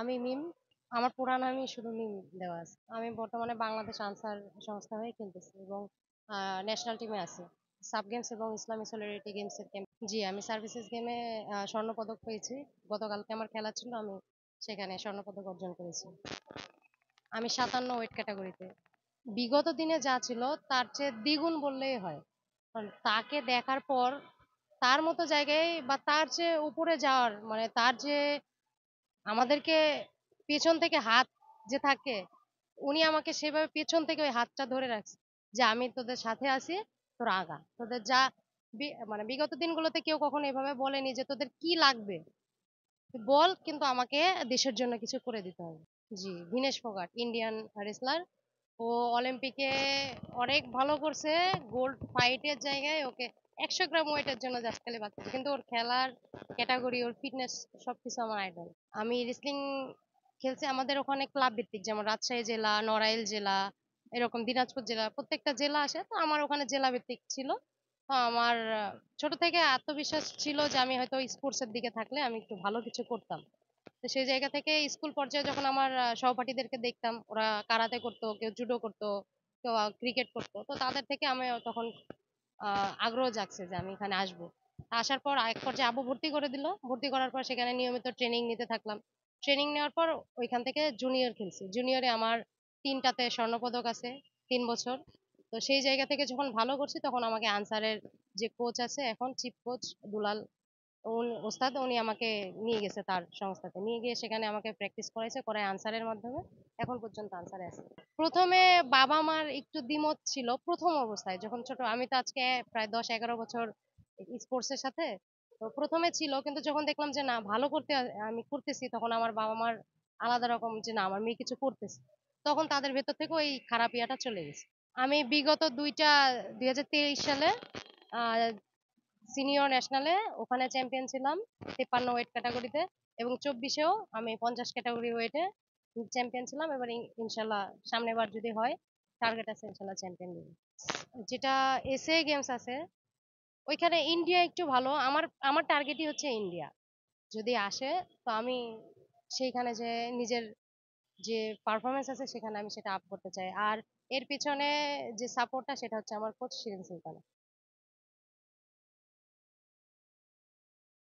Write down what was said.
আমি মিম। আমার পুরা নামই শুধু মিম দেওয়া আছে। আমি বর্তমানে বাংলাদেশ আনসার সংস্থা হয়ে খেলতেছি এবং ন্যাশনাল টিমে আছি। সাব গেমস এবং ইসলামী সলিডারিটি গেমস এর ক্যাম্প। জি, আমি সার্ভিসেস গেমে স্বর্ণপদক পেয়েছি। গতকালকে আমার খেলা ছিল, আমি সেখানে স্বর্ণপদক অর্জন করেছি। আমি 57 ওয়েট ক্যাটাগরিতে। বিগত দিনে যা ছিল তার চেয়ে দ্বিগুণ বললেই হয়। কারণ তাকে দেখার পর তার মতো জায়গায় বা তার চেয়ে উপরে যাওয়ার মানে তার যে আমাদেরকে পেছন থেকে হাত যে থাকে, উনি আমাকে সেভাবে পেছন থেকে ওই হাতটা ধরে রাখছে যে আমি তোদের সাথে আছি, তোরা আগা, তোদের যা মানে বিগত দিনগুলোতে কেউ কখনো এভাবে বলেনি যে তোদের কি লাগবে তুই বল, কিন্তু আমাকে দেশের জন্য কিছু করে দিতে হবে। জি, ভিনেশ ফোগাট, ইন্ডিয়ান রেসলার। ও অলিম্পিকে অনেক ভালো করছে। গোল্ড ফাইটের জায়গায় ওকে 100 গ্রাম ওয়েটের জন্য জাস্ট খালি বাঁচছে, কিন্তু ওর খেলার ক্যাটাগরি, ওর ফিটনেস সবকিছু আমার আইডল। আমি রেসলিং খেলছি আমাদের ওখানে ক্লাব ভিত্তিক, যেমন রাজশাহী জেলা, নড়াইল জেলা, এরকম দিনাজপুর জেলা, প্রত্যেকটা জেলা আসে, তো আমার ওখানে জেলা ভিত্তিক ছিল। তো আমার ছোট থেকে আত্মবিশ্বাস ছিল যে আমি হয়তো স্পোর্টস এর দিকে থাকলে আমি একটু ভালো কিছু করতাম। তো সেই জায়গা থেকে স্কুল পর্যায়ে যখন আমার সহপাঠীদেরকে দেখতাম ওরা কারাতে করতো, কেউ জুডো করতো, কেউ ক্রিকেট করতো, তো তাদের থেকে আমি তখন আগ্রহ জাগছে যে আমি এখানে আসবো। আসার পর এক পর্যায়ে আব্বু ভর্তি করে দিল। ভর্তি করার পর সেখানে নিয়মিত ট্রেনিং নিতে থাকলাম। ট্রেনিং নেওয়ার পর ওইখান থেকে জুনিয়র খেলছি। জুনিয়রে আমার 3টাতে স্বর্ণপদক আছে, 3 বছর। তো সেই জায়গা থেকে যখন ভালো করছি তখন আমাকে আনসারের যে কোচ আছে, এখন চিফ কোচ দুলাল ওস্তাদ, উনি আমাকে নিয়ে গেছে তার সংস্থাতে, নিয়ে গিয়ে সেখানে আমাকে প্র্যাকটিস করাইছে, করায় আনসারের মাধ্যমে এখন পর্যন্ত আনসারে আছে। প্রথমে বাবা মার একটু দ্বিমত ছিল প্রথম অবস্থায়, যখন ছোট, আমি তো আজকে প্রায় 10-11 বছর স্পোর্টস এর সাথে। তো প্রথমে ছিল, কিন্তু যখন দেখলাম যে না ভালো করতে আমি করতেছি, তখন আমার বাবা মার আলাদা রকম যে না আমার মেয়ে কিছু করতেছে, তখন তাদের ভেতর থেকে ওই খারাপ ইয়াটা চলে গেছে। আমি বিগত দুইটা 2023 সালে সিনিয়র ন্যাশনালে ওখানে চ্যাম্পিয়ন ছিলাম 53 ওয়েট ক্যাটাগরিতে, এবং 24-এও আমি 50 ক্যাটাগরি ওয়েটে চ্যাম্পিয়ন ছিলাম। এবার ইনশাল্লাহ সামনের বার যদি হয়, টার্গেট আছে ইনশাল্লাহ চ্যাম্পিয়ন নিব। যেটা এসএ গেমস আছে ওইখানে ইন্ডিয়া একটু ভালো, আমার আমার টার্গেটই হচ্ছে ইন্ডিয়া। যদি আসে তো আমি সেইখানে যে নিজের যে পারফরমেন্স আছে সেখানে আমি সেটা আপ করতে চাই। আর এর পিছনে যে সাপোর্টটা সেটা হচ্ছে আমার কোচ শিরিন সুলতানা।